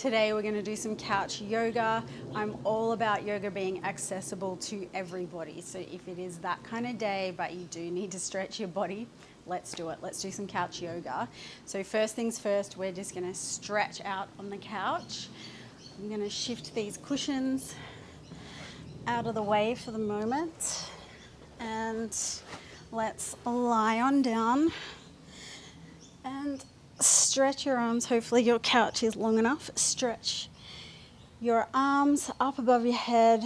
Today we're going to do some couch yoga. I'm all about yoga being accessible to everybody. So if it is that kind of day, but you do need to stretch your body, let's do it. Let's do some couch yoga. So first things first, we're just going to stretch out on the couch. I'm going to shift these cushions out of the way for the moment. And let's lie on down and stretch your arms. Hopefully your couch is long enough. Stretch your arms up above your head.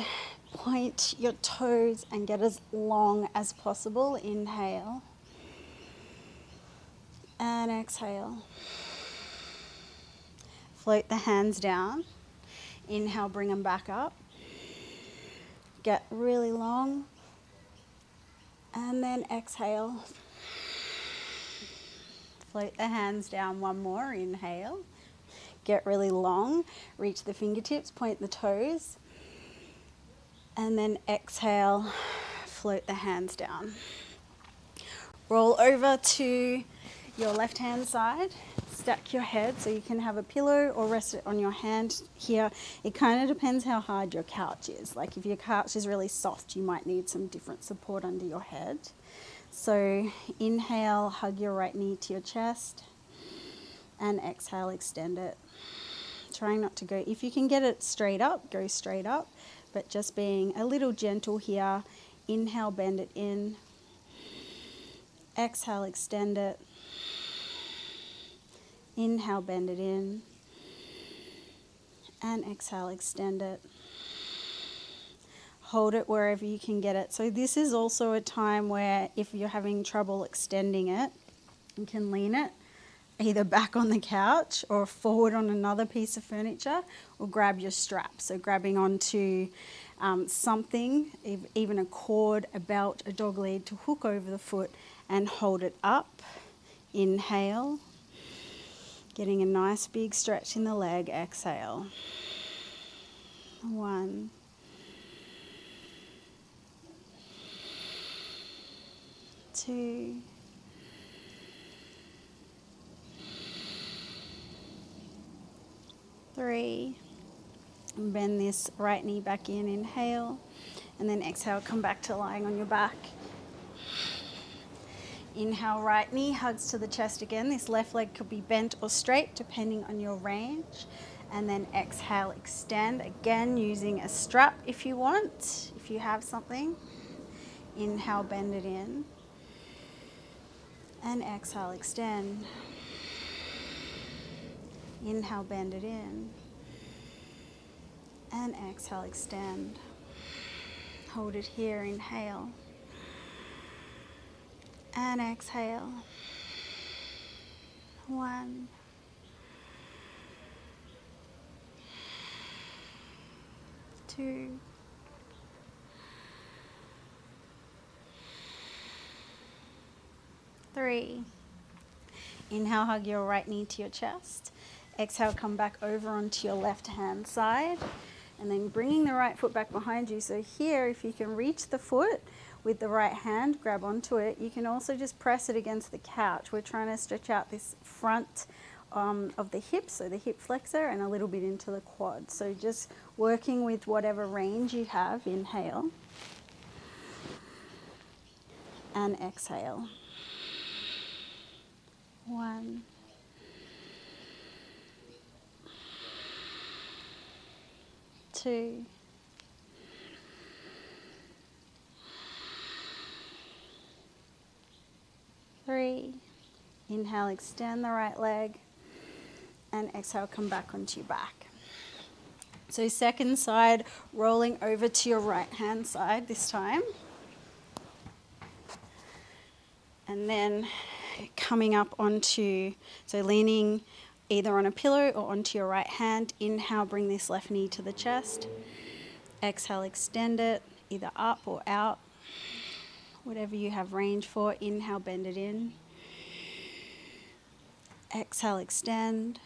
Point your toes and get as long as possible. Inhale. And exhale. Float the hands down. Inhale, bring them back up. Get really long. And then exhale. Float the hands down one more. Inhale. Get really long. Reach the fingertips, point the toes. And then exhale. Float the hands down. Roll over to your left hand side. Stack your head so you can have a pillow or rest it on your hand here. It kind of depends how hard your couch is. Like if your couch is really soft, you might need some different support under your head. So inhale, hug your right knee to your chest, and exhale, extend it. Trying not to go, if you can get it straight up, go straight up, but just being a little gentle here. Inhale, bend it in. Exhale, extend it. Inhale, bend it in. And exhale, extend it. Hold it wherever you can get it. So this is also a time where if you're having trouble extending it, you can lean it either back on the couch or forward on another piece of furniture, or grab your strap. So grabbing onto something, even a cord, a belt, a dog lead to hook over the foot and hold it up. Inhale. Getting a nice big stretch in the leg. Exhale. 1. 2. 3. And bend this right knee back in. Inhale. And then exhale, come back to lying on your back. Inhale, right knee hugs to the chest again. This left leg could be bent or straight depending on your range. And then exhale, extend. Again, using a strap if you want, if you have something. Inhale, bend it in. And exhale, extend. Inhale, bend it in. And exhale, extend. Hold it here, inhale. And exhale. 1. 2. 3. Inhale, hug your right knee to your chest. Exhale, come back over onto your left hand side. And then bringing the right foot back behind you. So here, if you can reach the foot with the right hand, grab onto it. You can also just press it against the couch. We're trying to stretch out this front of the hip, so the hip flexor, and a little bit into the quad. So just working with whatever range you have. Inhale. And exhale. 1. 2. 3. Inhale, extend the right leg. And exhale, come back onto your back. So second side, rolling over to your right hand side this time. And then coming up onto, so leaning either on a pillow or onto your right hand. Inhale, bring this left knee to the chest. Exhale, extend it, either up or out, whatever you have range for. Inhale, bend it in. Exhale, extend.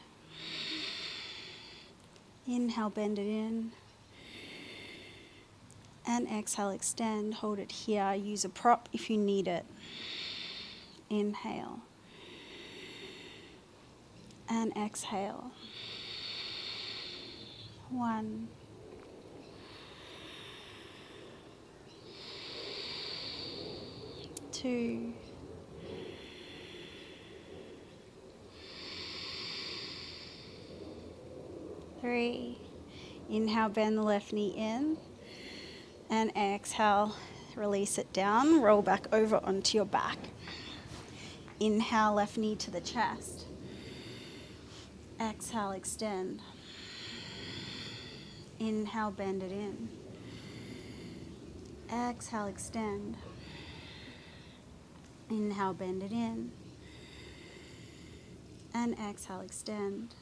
Inhale, bend it in. And exhale, extend. Hold it here. Use a prop if you need it. Inhale. And exhale. 1, 2, 3. Inhale, bend the left knee in, and exhale, release it down, roll back over onto your back. Inhale, left knee to the chest. Exhale, extend. Inhale, bend it in. Exhale, extend. Inhale, bend it in. And exhale, extend.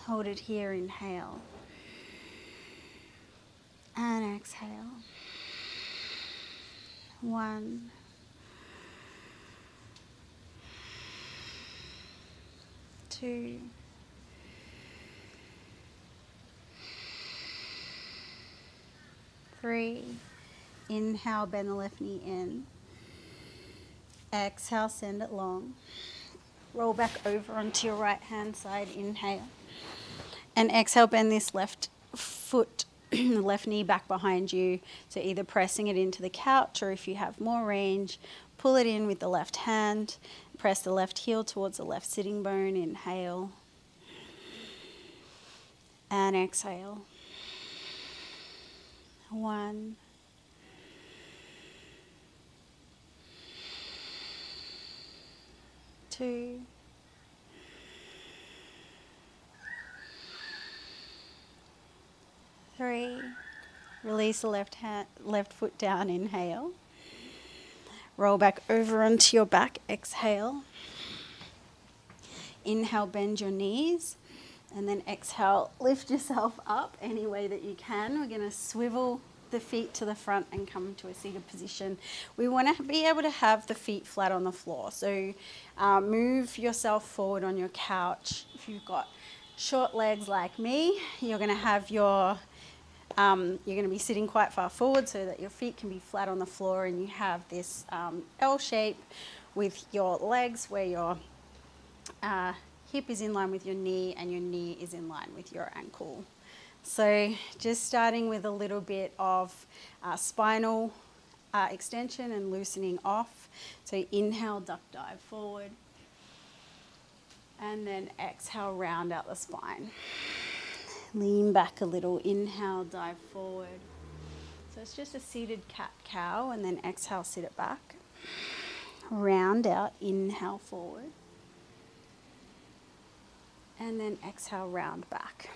Hold it here, inhale. And exhale. 1, 2, 3. Inhale, bend the left knee in. Exhale, send it long. Roll back over onto your right hand side, inhale. And exhale, bend this left foot, left knee back behind you. So either pressing it into the couch, or if you have more range, pull it in with the left hand. Press the left heel towards the left sitting bone, inhale. And exhale. 1, 2, 3. Release the left foot down, inhale. Roll back over onto your back, exhale. Inhale, bend your knees. And then exhale, lift yourself up any way that you can. We're going to swivel the feet to the front and come to a seated position. We want to be able to have the feet flat on the floor. So move yourself forward on your couch. If you've got short legs like me, you're going to have you're going to be sitting quite far forward so that your feet can be flat on the floor, and you have this L shape with your legs where your hip is in line with your knee and your knee is in line with your ankle. So just starting with a little bit of spinal extension and loosening off. So inhale, duck dive forward. And then exhale, round out the spine. Lean back a little. Inhale, dive forward. So it's just a seated cat-cow, and then exhale, sit it back. Round out, inhale forward. And then exhale, round back.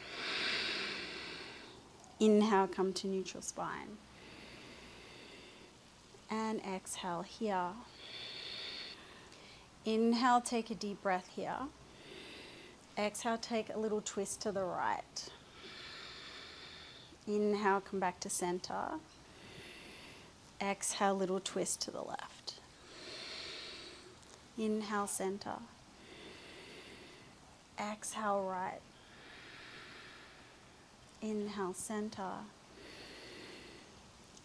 Inhale, come to neutral spine. And exhale here. Inhale, take a deep breath here. Exhale, take a little twist to the right. Inhale, come back to center. Exhale, little twist to the left. Inhale, center. Exhale, right. Inhale, center.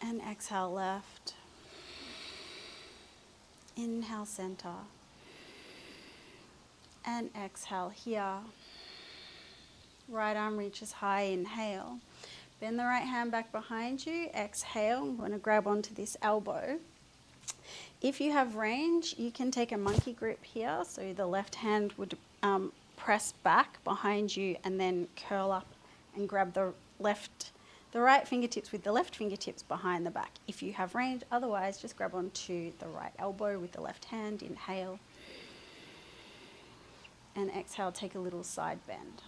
And exhale, left. Inhale, center. And exhale here. Right arm reaches high, inhale. Bend the right hand back behind you, exhale. I'm going to grab onto this elbow. If you have range, you can take a monkey grip here. So the left hand would press back behind you and then curl up and grab the right fingertips with the left fingertips behind the back. If you have range, otherwise just grab onto the right elbow with the left hand, inhale. And exhale, take a little side bend.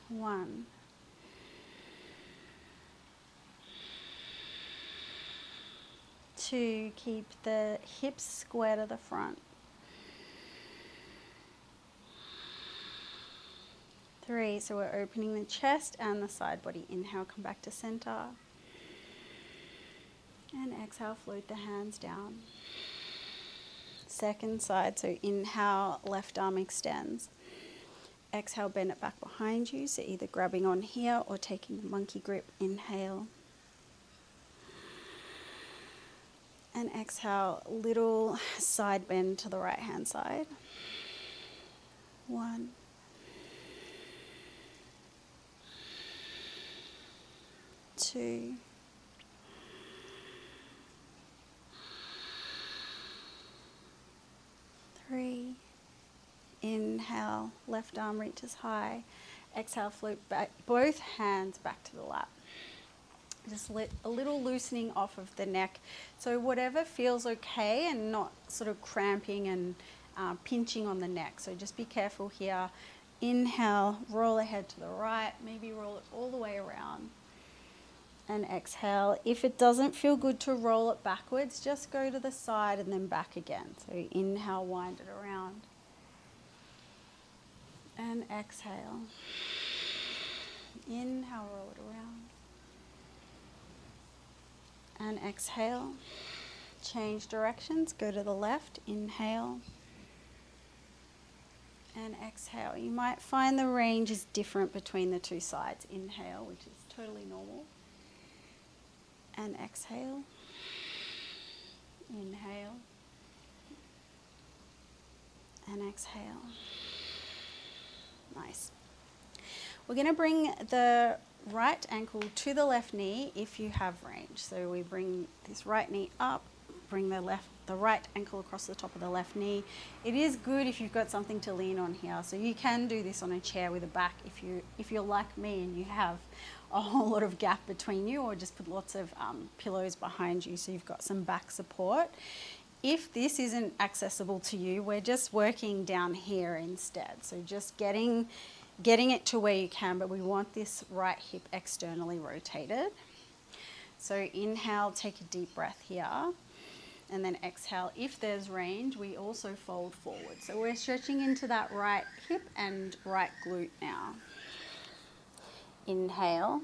1, 2, keep the hips square to the front. 3, so we're opening the chest and the side body. Inhale, come back to center. And exhale, float the hands down. Second side, so inhale, left arm extends. Exhale, bend it back behind you, so either grabbing on here or taking the monkey grip. Inhale. And exhale, little side bend to the right hand side. 1, 2, 3. Inhale, left arm reaches high. Exhale, float back, both hands back to the lap. Just let a little loosening off of the neck. So whatever feels okay and not sort of cramping and pinching on the neck. So just be careful here. Inhale, roll ahead to the right, maybe roll it all the way around. And exhale. If it doesn't feel good to roll it backwards, just go to the side and then back again. So inhale, wind it around. And exhale. Inhale, roll it around. And exhale. Change directions, go to the left, inhale. And exhale. You might find the range is different between the two sides. Inhale, which is totally normal. And exhale. Inhale. And exhale. Nice. We're going to bring the right ankle to the left knee if you have range. So we bring this right knee up, bring the right ankle across the top of the left knee. It is good if you've got something to lean on here. So you can do this on a chair with a back if you're like me and you have a whole lot of gap between you, or just put lots of pillows behind you so you've got some back support. If this isn't accessible to you, we're just working down here instead. So just getting it to where you can, but we want this right hip externally rotated. So inhale, take a deep breath here, and then exhale. If there's range, we also fold forward. So we're stretching into that right hip and right glute now. Inhale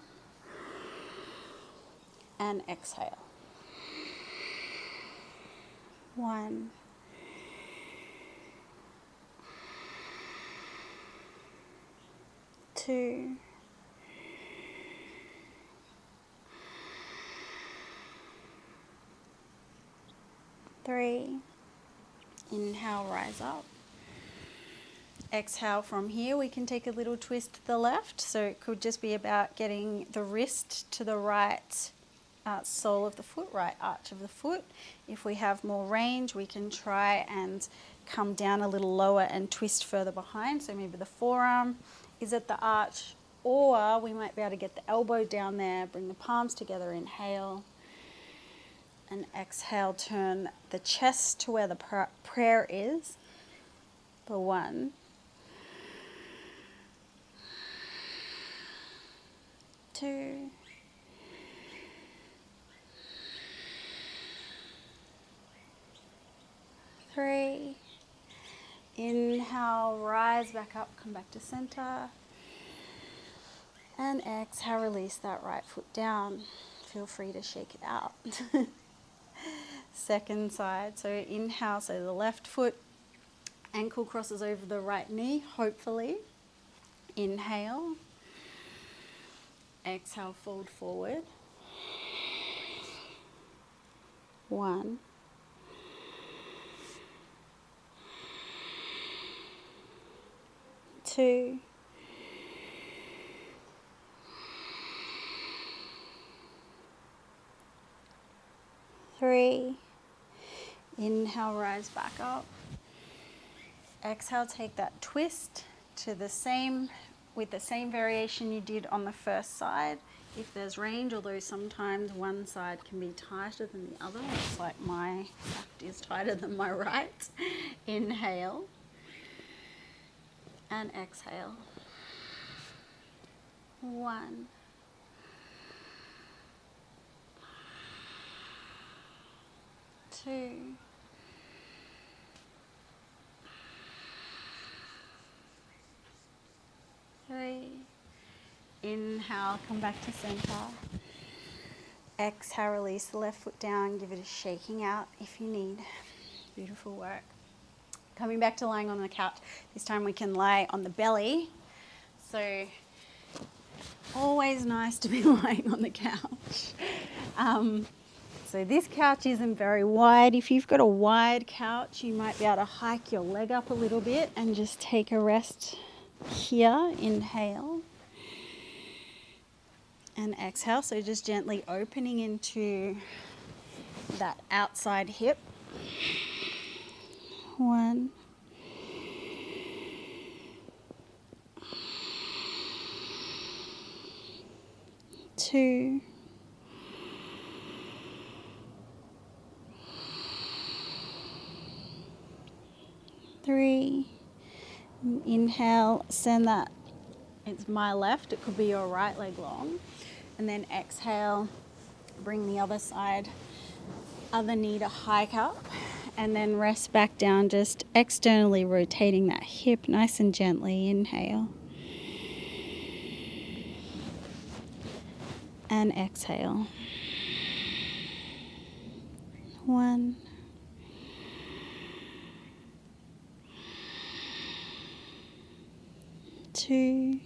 and exhale. 1, 2, 3. Inhale, rise up. Exhale from here, we can take a little twist to the left. So it could just be about getting the wrist to the right sole of the foot, right arch of the foot. If we have more range, we can try and come down a little lower and twist further behind. So maybe the forearm is at the arch, or we might be able to get the elbow down there, bring the palms together, inhale. And exhale, turn the chest to where the prayer is. For 1, 2, 3. Inhale, rise back up, come back to center. And exhale, release that right foot down. Feel free to shake it out. Second side, so inhale, so the left foot, ankle crosses over the right knee, hopefully. Inhale. Exhale, fold forward. 1, 2, 3. Inhale, rise back up. Exhale, take that twist to the same, with the same variation you did on the first side. If there's range, although sometimes one side can be tighter than the other. It's like my left is tighter than my right. Inhale. And exhale. 1, 2, 3. Inhale, come back to center. Exhale, release the left foot down, give it a shaking out if you need. Beautiful work. Coming back to lying on the couch. This time we can lie on the belly. So always nice to be lying on the couch. So this couch isn't very wide. If you've got a wide couch, you might be able to hike your leg up a little bit and just take a rest here. Inhale. And exhale, so just gently opening into that outside hip. 1, 2, 3. Inhale, send that, it's my left, it could be your right leg long. And then exhale, bring the other side, other knee to hike up, and then rest back down, just externally rotating that hip nice and gently. Inhale. And exhale. 1, 2,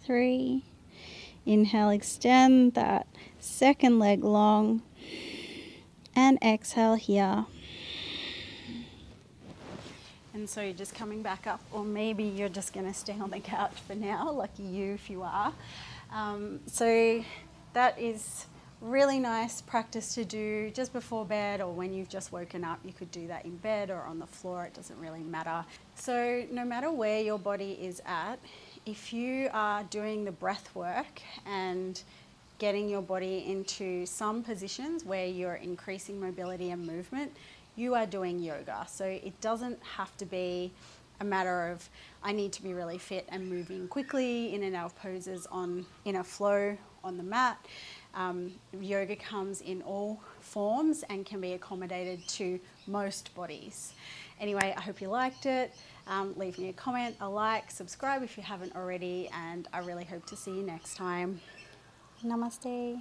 3. Inhale, extend that second leg long, and exhale here. And so you're just coming back up, or maybe you're just going to stay on the couch for now. Lucky you if you are. So that is really nice practice to do just before bed, or when you've just woken up. You could do that in bed or on the floor, it doesn't really matter. So no matter where your body is at, if you are doing the breath work and getting your body into some positions where you're increasing mobility and movement, you are doing yoga. So it doesn't have to be a matter of, I need to be really fit and moving quickly in and out of poses in a flow on the mat. Yoga comes in all forms and can be accommodated to most bodies. Anyway, I hope you liked it. Leave me a comment, a like, subscribe if you haven't already, and I really hope to see you next time. Namaste.